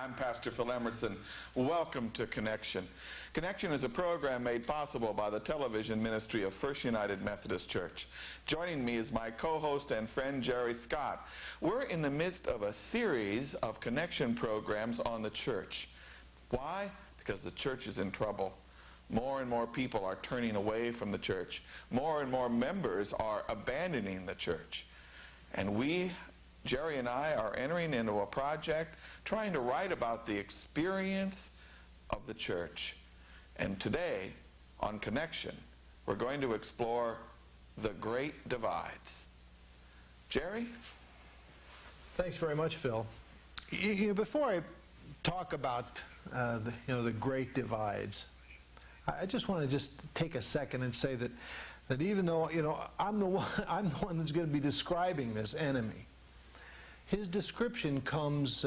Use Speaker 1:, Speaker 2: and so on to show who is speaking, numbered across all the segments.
Speaker 1: I'm Pastor Phil Emerson. Welcome to Connection. Connection is a program made possible by the television ministry of First United Methodist Church. Joining me is my co-host and friend Jerry Scott. We're in the midst of a series of Connection programs on the church. Why? Because the church is in trouble. More and more people are turning away from the church. More and more members are abandoning the church. And Jerry and I are entering into a project trying to write about the experience of the church. And today, on Connection, we're going to explore the great divides. Jerry?
Speaker 2: Thanks very much, Phil. Before I talk about the great divides, I just want to take a second and say that even though I'm the one that's going to be describing this enemy, his description comes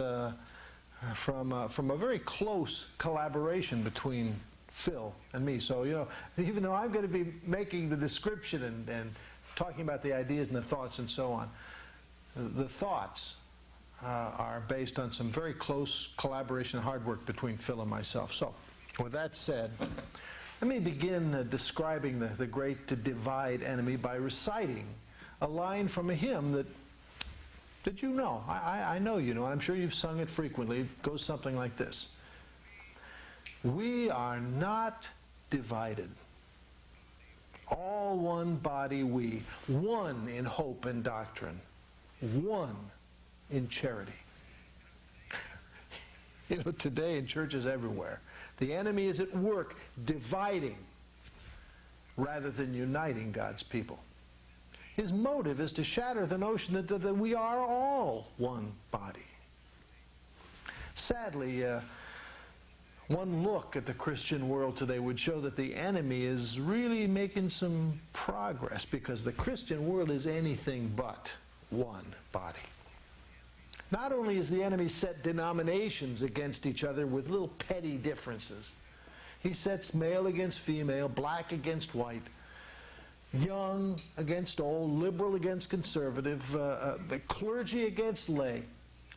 Speaker 2: from a very close collaboration between Phil and me. So, even though I'm going to be making the description and talking about the ideas and the thoughts and so on, the thoughts are based on some very close collaboration and hard work between Phil and myself. So, with that said, let me begin describing the great divide enemy by reciting a line from a hymn that you know. I know you know, and I'm sure you've sung it frequently. It goes something like this. We are not divided. All one body we, one in hope and doctrine, one in charity. Today in churches everywhere, the enemy is at work dividing rather than uniting God's people. His motive is to shatter the notion that we are all one body. Sadly, one look at the Christian world today would show that the enemy is really making some progress, because the Christian world is anything but one body. Not only has the enemy set denominations against each other with little petty differences, he sets male against female, black against white, young against old, liberal against conservative, the clergy against lay,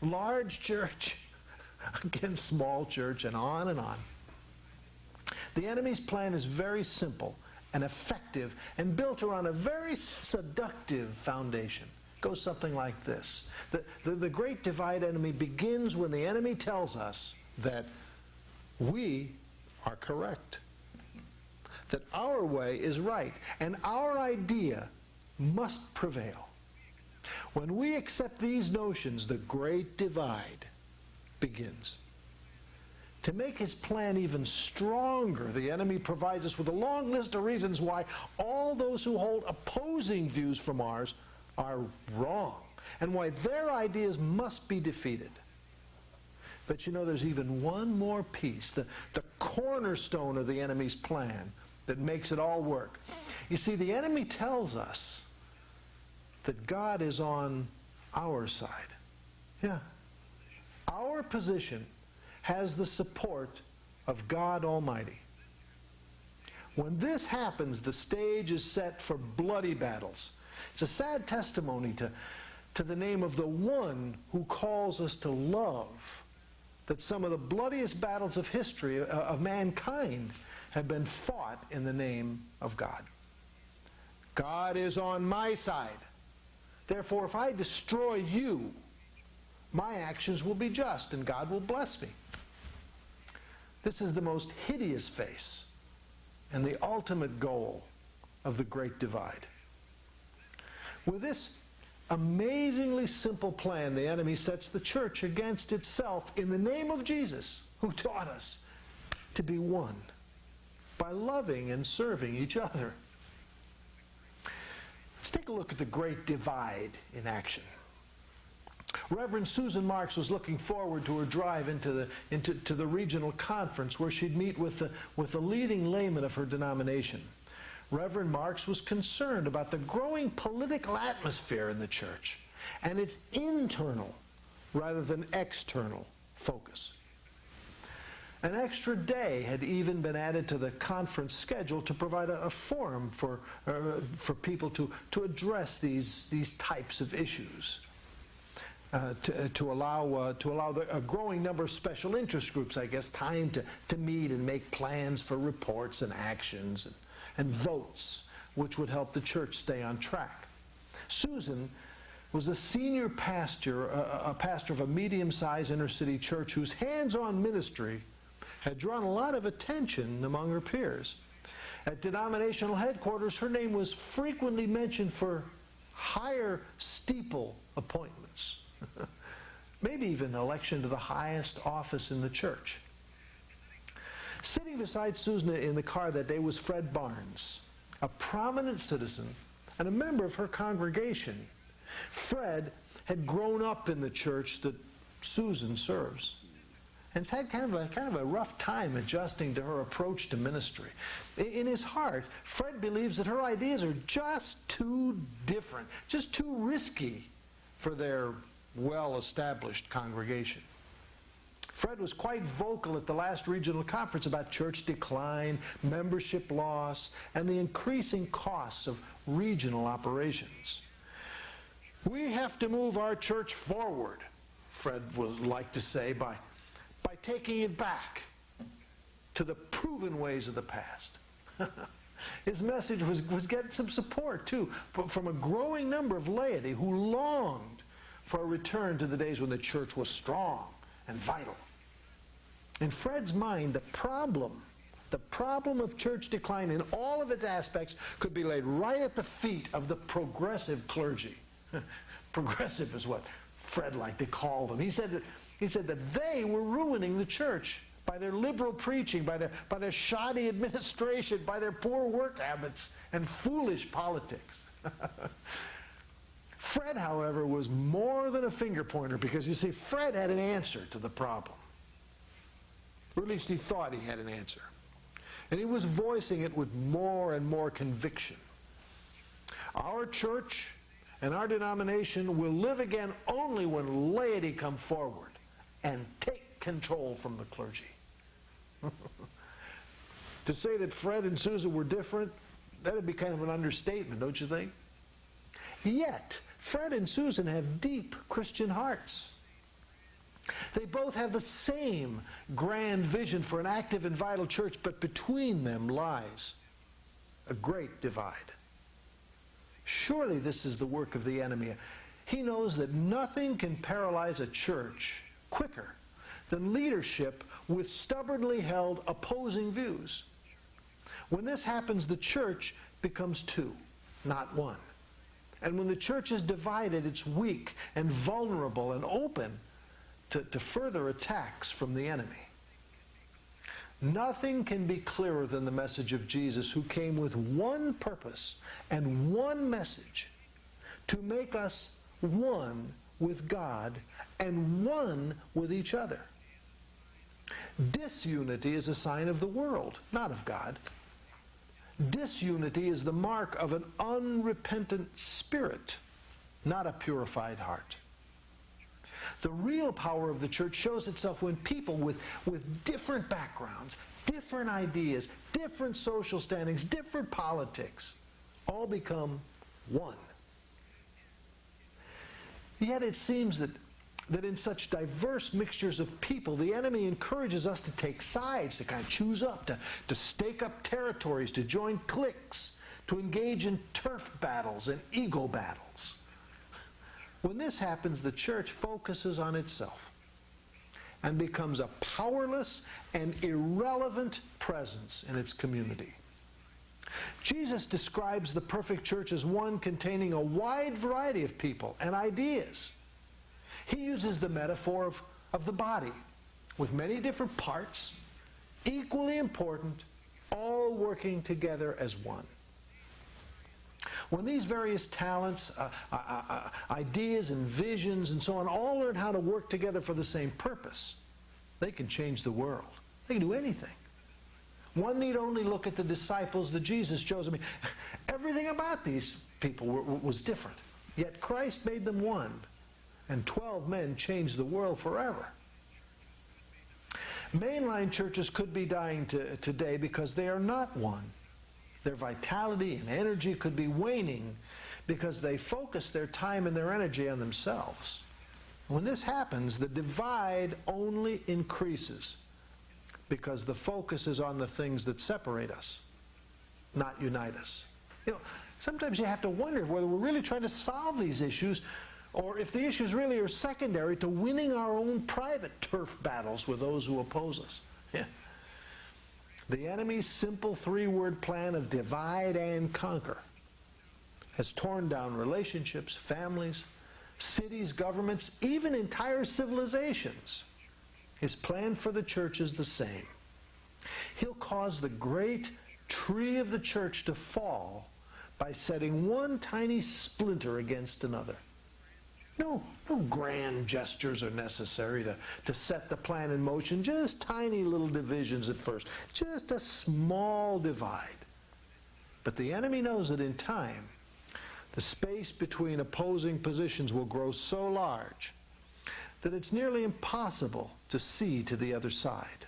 Speaker 2: large church against small church, and on and on. The enemy's plan is very simple and effective and built around a very seductive foundation. It goes something like this. The great divide enemy begins when the enemy tells us that we are correct, that our way is right, and our idea must prevail. When we accept these notions, the great divide begins. To make his plan even stronger, the enemy provides us with a long list of reasons why all those who hold opposing views from ours are wrong, and why their ideas must be defeated. But there's even one more piece, the cornerstone of the enemy's plan, that makes it all work. You see, the enemy tells us that God is on our side. Yeah. Our position has the support of God Almighty. When this happens, the stage is set for bloody battles. It's a sad testimony to the name of the one who calls us to love, that some of the bloodiest battles of history of mankind have been fought in the name of God. God is on my side. Therefore, if I destroy you, my actions will be just and God will bless me. This is the most hideous face and the ultimate goal of the great divide. With this amazingly simple plan, the enemy sets the church against itself in the name of Jesus, who taught us to be one by loving and serving each other. Let's take a look at the great divide in action. Reverend Susan Marks was looking forward to her drive into the regional conference where she'd meet with the leading laymen of her denomination. Reverend Marks was concerned about the growing political atmosphere in the church and its internal rather than external focus. An extra day had even been added to the conference schedule to provide a forum for people to address these types of issues. to allow a growing number of special interest groups, I guess, time to meet and make plans for reports and actions and votes, which would help the church stay on track. Susan was a senior pastor, a pastor of a medium-sized inner-city church whose hands-on ministry had drawn a lot of attention among her peers. At denominational headquarters, her name was frequently mentioned for higher steeple appointments, maybe even election to the highest office in the church. Sitting beside Susan in the car that day was Fred Barnes, a prominent citizen and a member of her congregation. Fred had grown up in the church that Susan serves, and has had kind of a rough time adjusting to her approach to ministry. In his heart, Fred believes that her ideas are just too different, just too risky for their well-established congregation. Fred was quite vocal at the last regional conference about church decline, membership loss, and the increasing costs of regional operations. We have to move our church forward, Fred would like to say, by taking it back to the proven ways of the past. His message was getting some support, too, from a growing number of laity who longed for a return to the days when the church was strong and vital. In Fred's mind, the problem of church decline in all of its aspects could be laid right at the feet of the progressive clergy. Progressive is what Fred liked to call them. He said that they were ruining the church by their liberal preaching, by their shoddy administration, by their poor work habits and foolish politics. Fred, however, was more than a finger pointer, because you see, Fred had an answer to the problem. Or at least he thought he had an answer. And he was voicing it with more and more conviction. Our church and our denomination will live again only when laity come forward and take control from the clergy. To say that Fred and Susan were different, that would be kind of an understatement, don't you think? Yet, Fred and Susan have deep Christian hearts. They both have the same grand vision for an active and vital church, but between them lies a great divide. Surely this is the work of the enemy. He knows that nothing can paralyze a church quicker than leadership with stubbornly held opposing views. When this happens, the church becomes two, not one. And when the church is divided, it's weak and vulnerable and open to further attacks from the enemy. Nothing can be clearer than the message of Jesus, who came with one purpose and one message: to make us one with God and one with each other. Disunity is a sign of the world, not of God. Disunity is the mark of an unrepentant spirit, not a purified heart. The real power of the church shows itself when people with different backgrounds, different ideas, different social standings, different politics, all become one. Yet it seems that in such diverse mixtures of people, the enemy encourages us to take sides, to kind of choose up, to stake up territories, to join cliques, to engage in turf battles and ego battles. When this happens, the church focuses on itself and becomes a powerless and irrelevant presence in its community. Jesus describes the perfect church as one containing a wide variety of people and ideas. He uses the metaphor of the body, with many different parts, equally important, all working together as one. When these various talents, ideas and visions and so on all learn how to work together for the same purpose, they can change the world. They can do anything. One need only look at the disciples that Jesus chose. I mean, everything about these people was different. Yet Christ made them one, and 12 men changed the world forever. Mainline churches could be dying today because they are not one. Their vitality and energy could be waning because they focus their time and their energy on themselves. When this happens, the divide only increases because the focus is on the things that separate us, not unite us. You know, sometimes you have to wonder whether we're really trying to solve these issues or if the issues really are secondary to winning our own private turf battles with those who oppose us. Yeah. The enemy's simple three-word plan of divide and conquer has torn down relationships, families, cities, governments, even entire civilizations. His plan for the church is the same. He'll cause the great tree of the church to fall by setting one tiny splinter against another. No grand gestures are necessary to set the plan in motion. Just tiny little divisions at first. Just a small divide. But the enemy knows that in time, the space between opposing positions will grow so large that it's nearly impossible to see to the other side.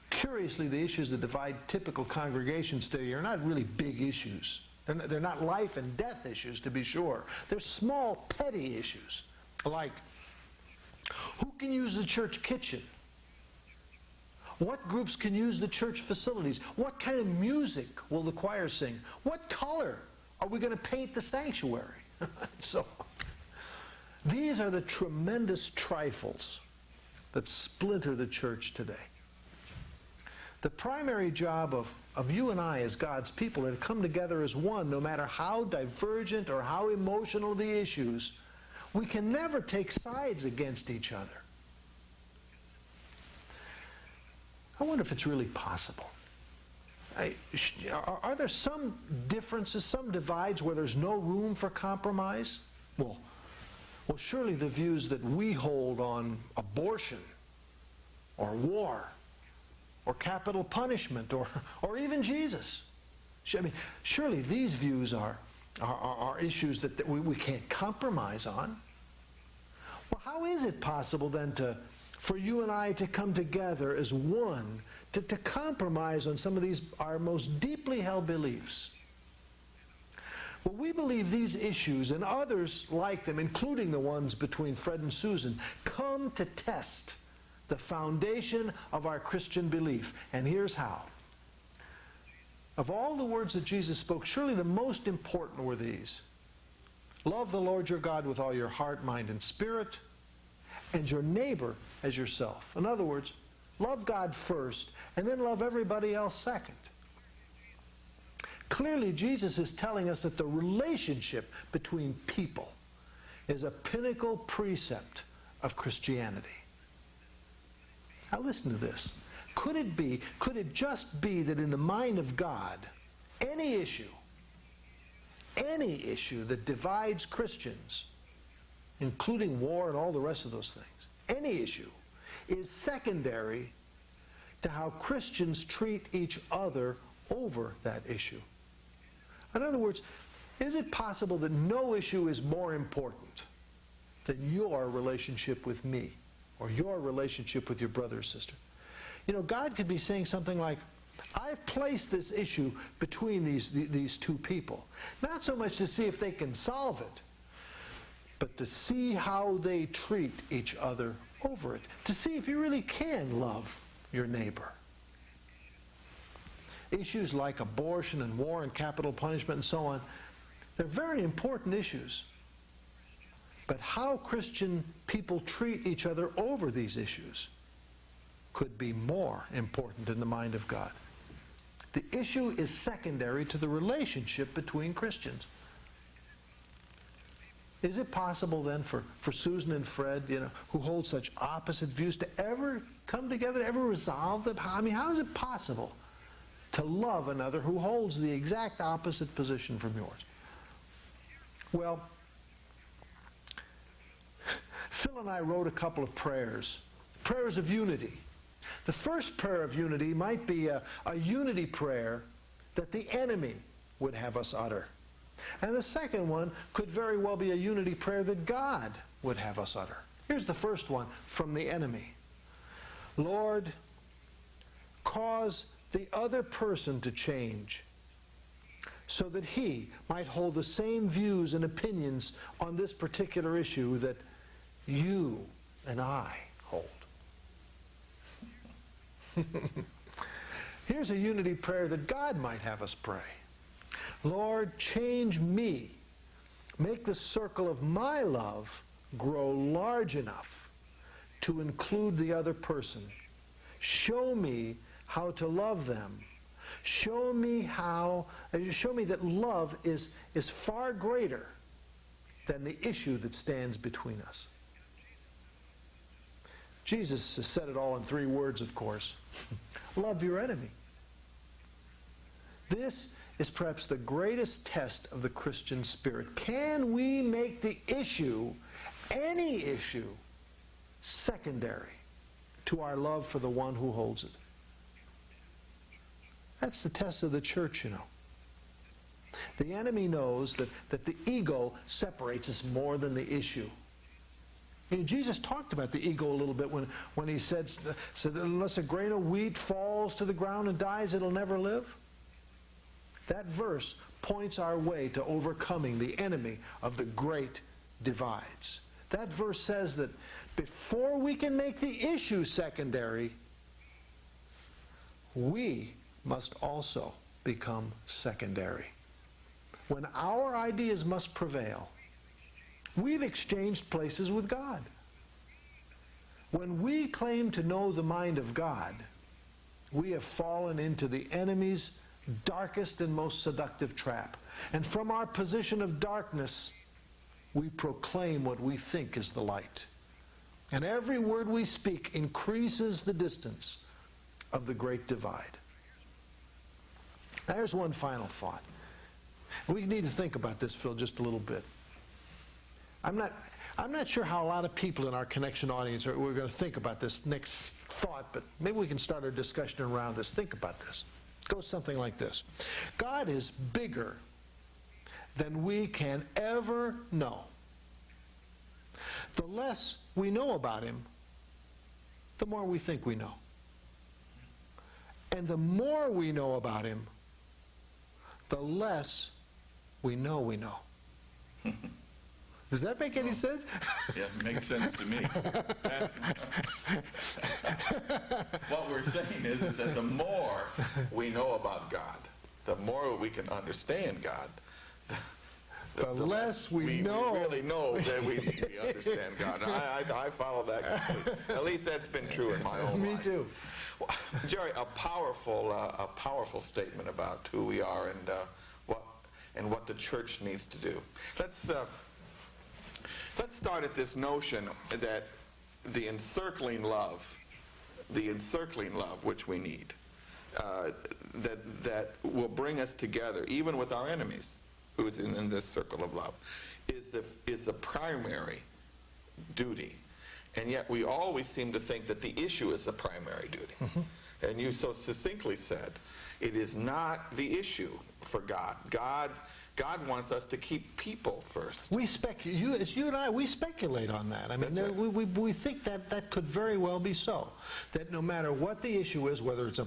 Speaker 2: Curiously, the issues that divide typical congregations today are not really big issues. They're not life and death issues, to be sure. They're small, petty issues, like who can use the church kitchen? What groups can use the church facilities? What kind of music will the choir sing? What color are we going to paint the sanctuary? So, these are the tremendous trifles that splinter the church today. The primary job of you and I as God's people are to come together as one, no matter how divergent or how emotional the issues. We can never take sides against each other. I wonder if it's really possible. Are there some differences, some divides where there's no room for compromise? Well, surely the views that we hold on abortion or war or capital punishment or even Jesus. I mean, surely these views are issues that we can't compromise on. Well, how is it possible then for you and I to come together as one, to compromise on some of these, our most deeply held beliefs? Well, we believe these issues and others like them, including the ones between Fred and Susan, come to test the foundation of our Christian belief. And here's how. Of all the words that Jesus spoke, surely the most important were these. Love the Lord your God with all your heart, mind, and spirit, and your neighbor as yourself. In other words, love God first, and then love everybody else second. Clearly, Jesus is telling us that the relationship between people is a pinnacle precept of Christianity. Now listen to this. Could it just be that in the mind of God, any issue that divides Christians, including war and all the rest of those things, any issue, is secondary to how Christians treat each other over that issue? In other words, is it possible that no issue is more important than your relationship with me or your relationship with your brother or sister? You know, God could be saying something like, I've placed this issue between these two people, not so much to see if they can solve it, but to see how they treat each other over it, to see if you really can love your neighbor. Issues like abortion and war and capital punishment and so on, they're very important issues. But how Christian people treat each other over these issues could be more important in the mind of God. The issue is secondary to the relationship between Christians. Is it possible then for Susan and Fred, who hold such opposite views, to ever come together, to ever resolve them? I mean, how is it possible to love another who holds the exact opposite position from yours? Well, Phil and I wrote a couple of prayers of unity. The first prayer of unity might be a unity prayer that the enemy would have us utter. And the second one could very well be a unity prayer that God would have us utter. Here's the first one from the enemy. Lord, cause the other person to change so that he might hold the same views and opinions on this particular issue that you and I hold. Here's a unity prayer that God might have us pray. Lord, change me. Make the circle of my love grow large enough to include the other person. Show me how to love them. Show me that love is far greater than the issue that stands between us. Jesus has said it all in 3 words, of course. Love your enemy. This is perhaps the greatest test of the Christian spirit. Can we make the issue, any issue, secondary to our love for the one who holds it? That's the test of the church, you know. The enemy knows that the ego separates us more than the issue. And Jesus talked about the ego a little bit when he said unless a grain of wheat falls to the ground and dies, it'll never live. That verse points our way to overcoming the enemy of the great divides. That verse says that before we can make the issue secondary, we must also become secondary. When our ideas must prevail, we've exchanged places with God. When we claim to know the mind of God, we have fallen into the enemy's darkest and most seductive trap. And from our position of darkness, we proclaim what we think is the light. And every word we speak increases the distance of the great divide. Now, here's one final thought. We need to think about this, Phil, just a little bit. I'm not sure how a lot of people in our Connection audience we're going to think about this next thought, but maybe we can start our discussion around this. Think about this. It goes something like this. God is bigger than we can ever know. The less we know about him, the more we think we know. And the more we know about him, the less we know we know. Does that make any sense?
Speaker 1: Yeah, it makes sense to me. What we're saying is that the more we know about God, the more we can understand God, the less we really know that we understand God. And I follow that completely. At least that's been true in my own life.
Speaker 2: Me too.
Speaker 1: Well, Jerry, a powerful statement about who we are and what the church needs to do. Let's start at this notion that the encircling love which we need, that will bring us together, even with our enemies, who is in this circle of love, is the primary duty. And yet we always seem to think that the issue is the primary duty. Mm-hmm. And you so succinctly said, it is not the issue for God. God wants us to keep people first.
Speaker 2: It's you and I, we speculate on that. I mean,
Speaker 1: right.
Speaker 2: we think that could very well be so. That no matter what the issue is, whether it's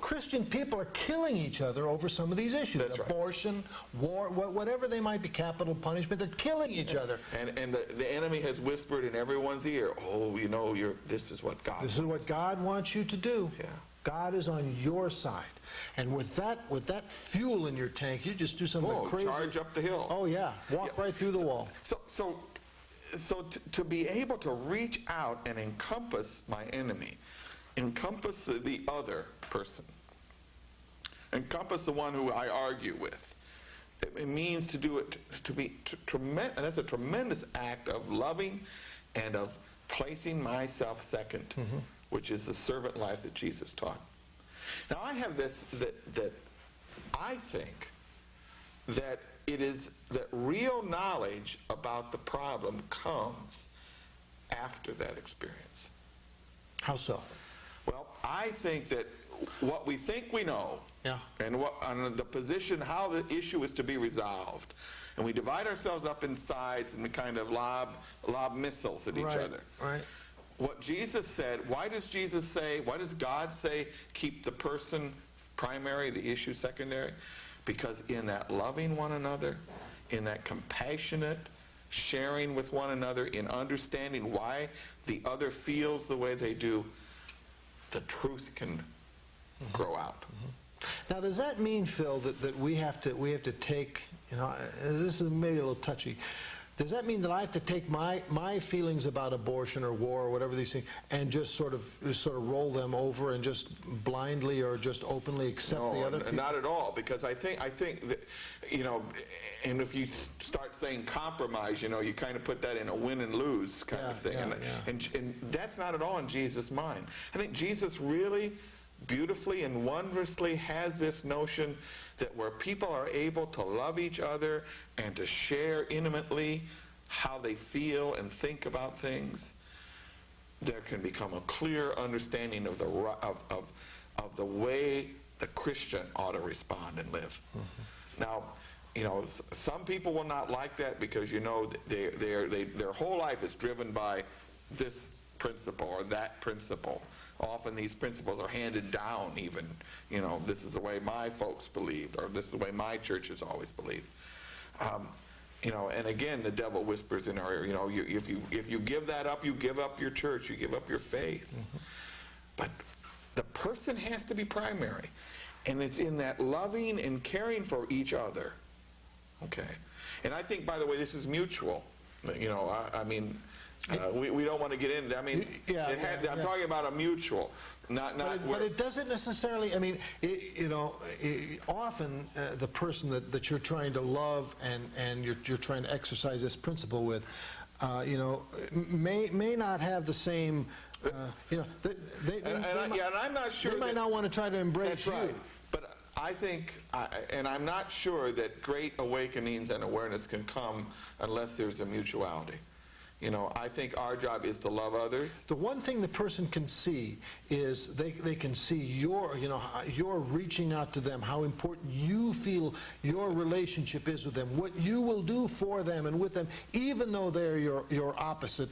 Speaker 2: Christian people are killing each other over some of these issues.
Speaker 1: That's
Speaker 2: abortion,
Speaker 1: right.
Speaker 2: war, whatever they might be, capital punishment, they're killing each other.
Speaker 1: And the enemy has whispered in everyone's ear, oh, you know, this is what God wants.
Speaker 2: This is what God wants you to do.
Speaker 1: Yeah.
Speaker 2: God is on your side. And with that fuel in your tank, you just do something crazy.
Speaker 1: Charge up the hill.
Speaker 2: Oh, yeah. Walk right through the wall.
Speaker 1: So to be able to reach out and encompass my enemy, encompass the other person, encompass the one who I argue with, it means to do it tremendous. That's a tremendous act of loving and of placing myself second, mm-hmm. which is the servant life that Jesus taught. Now I have this, that I think that it is that real knowledge about the problem comes after that experience.
Speaker 2: How so?
Speaker 1: Well, I think that what we think we know,
Speaker 2: yeah.
Speaker 1: and on the position, how the issue is to be resolved, and we divide ourselves up in sides and we kind of lob missiles at each other.
Speaker 2: Right.
Speaker 1: What Jesus said, why does God say keep the person primary, the issue secondary? Because in that loving one another, in that compassionate sharing with one another, in understanding why the other feels the way they do, the truth can grow out.
Speaker 2: Now, does that mean, Phil, that we have to take, this is maybe a little touchy. Does that mean that I have to take my feelings about abortion or war or whatever these things and just sort of roll them over and just blindly or just openly accept the other people?
Speaker 1: Not at all, because I think that, and if you start saying compromise, you kind of put that in a win and lose kind of thing. And that's not at all in Jesus' mind. I think Jesus really beautifully and wondrously has this notion that where people are able to love each other and to share intimately how they feel and think about things, there can become a clear understanding of the way the Christian ought to respond and live. Now, some people will not like that because their whole life is driven by this principle or that principle. Often these principles are handed down even. This is the way my folks believed, or this is the way my church has always believed. And again, the devil whispers in our ear, if you give that up, you give up your church, you give up your faith. But the person has to be primary. And it's in that loving and caring for each other. Okay. And I think, by the way, this is mutual. We don't want to get into that. I'm talking about a mutual, but
Speaker 2: it doesn't necessarily. Often the person that you're trying to love and you're trying to exercise this principle with, may not have the same. And
Speaker 1: I'm not sure.
Speaker 2: They might not want to try to embrace
Speaker 1: that's
Speaker 2: you.
Speaker 1: Right. But I think, and I'm not sure that great awakenings and awareness can come unless there's a mutuality. I think our job is to love others.
Speaker 2: The one thing the person can see is they can see you're reaching out to them, how important you feel your relationship is with them, what you will do for them and with them, even though they're your opposite.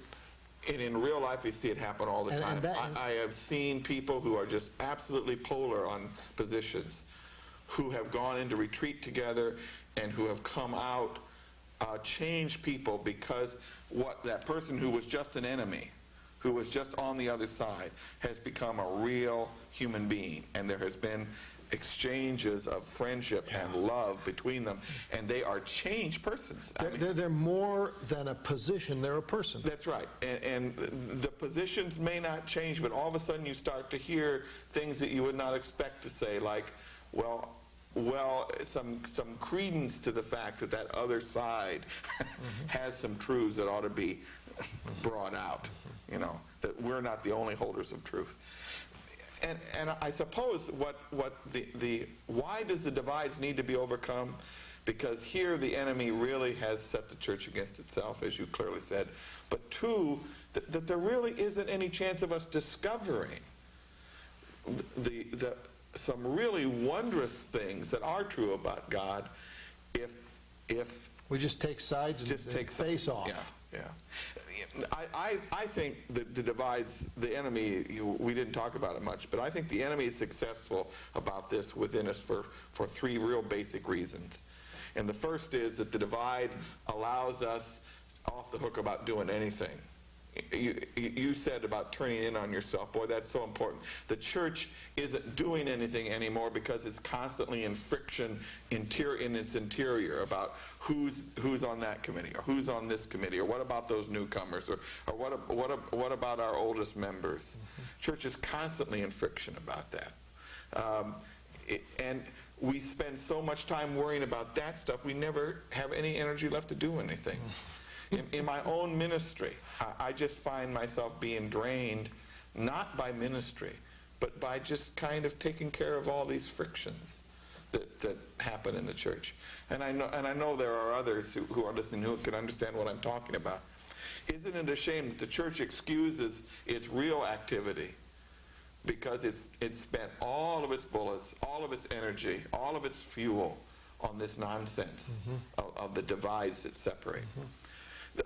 Speaker 1: And in real life, we see it happen all the time. I have seen people who are just absolutely polar on positions, who have gone into retreat together and who have come out change people because that person who was just an enemy, who was just on the other side, has become a real human being, and there has been exchanges of friendship and love between them, and they are changed persons.
Speaker 2: They're more than a position, they're a person.
Speaker 1: That's right. And the positions may not change, but all of a sudden you start to hear things that you would not expect to say, like, well, some credence to the fact that other side has some truths that ought to be brought out, that we're not the only holders of truth. And I suppose why does the divides need to be overcome? Because here the enemy really has set the church against itself, as you clearly said. But two, that there really isn't any chance of us discovering some really wondrous things that are true about God if
Speaker 2: we just take sides and face off.
Speaker 1: Yeah. I think the divides, the enemy, we didn't talk about it much, but I think the enemy is successful about this within us for three real basic reasons. And the first is that the divide allows us off the hook about doing anything. You said about turning in on yourself. Boy, that's so important. The church isn't doing anything anymore because it's constantly in friction in its interior about who's on that committee or who's on this committee or what about those newcomers or what about our oldest members. Church is constantly in friction about that. And we spend so much time worrying about that stuff, we never have any energy left to do anything. In my own ministry, I just find myself being drained, not by ministry, but by just kind of taking care of all these frictions that happen in the church. And I know there are others who are listening who can understand what I'm talking about. Isn't it a shame that the church excuses its real activity because it's spent all of its bullets, all of its energy, all of its fuel on this nonsense of the divides that separate?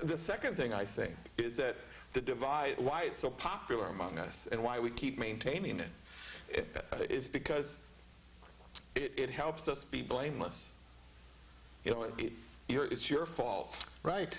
Speaker 1: The second thing I think is that the divide, why it's so popular among us and why we keep maintaining it, is because it helps us be blameless. You know, it's your fault.
Speaker 2: Right.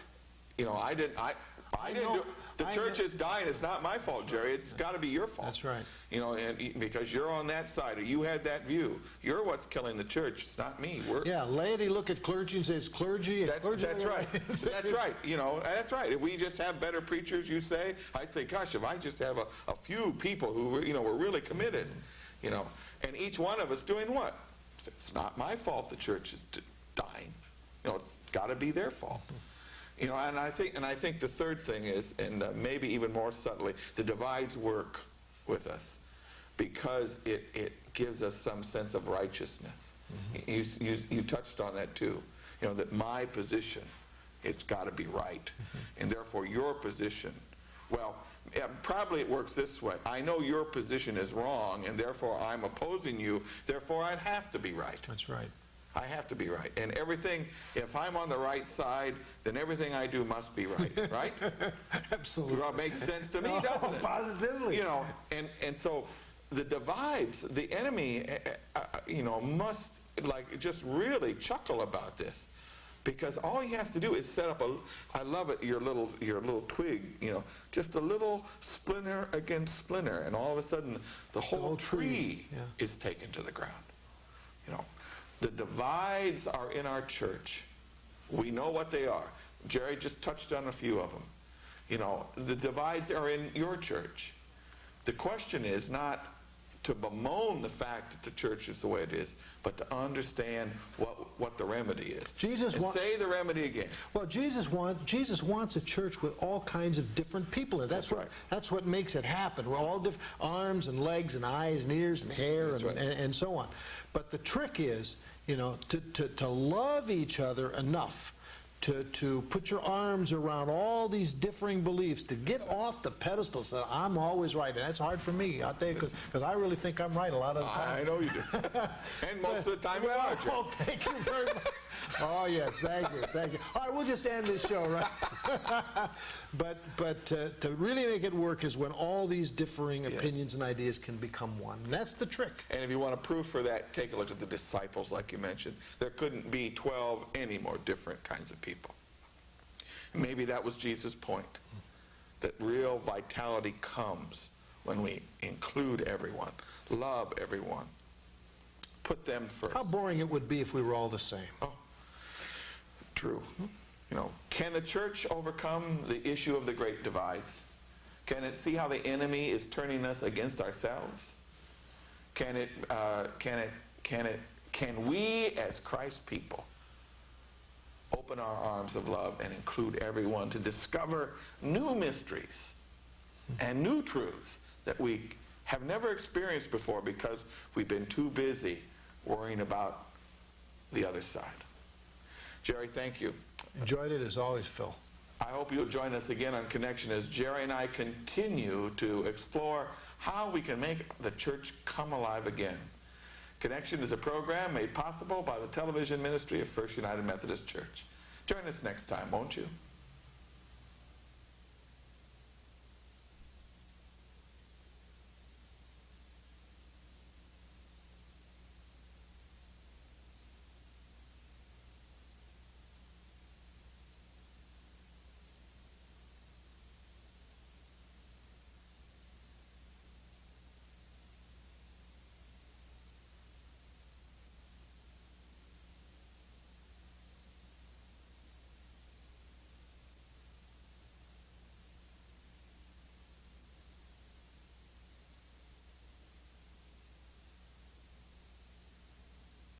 Speaker 1: You know, I didn't do it. The church is dying. It's not my fault, Jerry. It's got to be your fault.
Speaker 2: That's right.
Speaker 1: You know, and because you're on that side, or you had that view. You're what's killing the church. It's not me.
Speaker 2: Yeah, laity look at clergy and say it's clergy.
Speaker 1: That's right. That's right. You know, that's right. If we just have better preachers, you say, I'd say, gosh, if I just have a few people who, you know, were really committed, you know, and each one of us doing what? It's not my fault the church is dying. You know, it's got to be their fault. You know, and I think the third thing is, and maybe even more subtly, the divides work with us because it gives us some sense of righteousness. You touched on that too. You know, that my position, it's got to be right, and therefore your position, well, probably it works this way. I know your position is wrong, and therefore I'm opposing you. Therefore I'd have to be right.
Speaker 2: That's right.
Speaker 1: I have to be right. And everything, if I'm on the right side, then everything I do must be right, right?
Speaker 2: Absolutely.
Speaker 1: Well, it makes sense to me, doesn't it?
Speaker 2: Positively.
Speaker 1: You know, and so the divides, the enemy, you know, must like just really chuckle about this. Because all he has to do is set up I love it, your little twig, you know, just a little splinter against splinter, and all of a sudden the whole tree is taken to the ground. You know. The divides are in our church. We know what they are. Jerry just touched on a few of them. You know, the divides are in your church. The question is not to bemoan the fact that the church is the way it is, but to understand what the remedy is. Say the remedy again.
Speaker 2: Well, Jesus wants a church with all kinds of different people in it. That's right. That's what makes it happen. We're all different, arms and legs and eyes and ears and hair and so on. But the trick is, you know, to love each other enough to put your arms around all these differing beliefs, to get off the pedestal and say, I'm always right. And that's hard for me, I'll tell you, because I really think I'm right a lot of the time.
Speaker 1: I know you do. And most of the time you are, Jim.
Speaker 2: Oh, thank you very much. Oh, yes, thank you, thank you. All right, we'll just end this show, right? But to really make it work is when all these differing opinions and ideas can become one. And that's the trick.
Speaker 1: And if you want a proof for that, take a look at the disciples, like you mentioned. There couldn't be 12 any more different kinds of people. Maybe that was Jesus' point, that real vitality comes when we include everyone, love everyone, put them first.
Speaker 2: How boring it would be if we were all the same.
Speaker 1: Oh, true. You know, can the church overcome the issue of the great divides? Can it see how the enemy is turning us against ourselves? Can we as Christ's people open our arms of love and include everyone to discover new mysteries and new truths that we have never experienced before because we've been too busy worrying about the other side? Jerry, thank you.
Speaker 2: Enjoyed it as always, Phil.
Speaker 1: I hope you'll join us again on Connection as Jerry and I continue to explore how we can make the church come alive again. Connection is a program made possible by the television ministry of First United Methodist Church. Join us next time, won't you?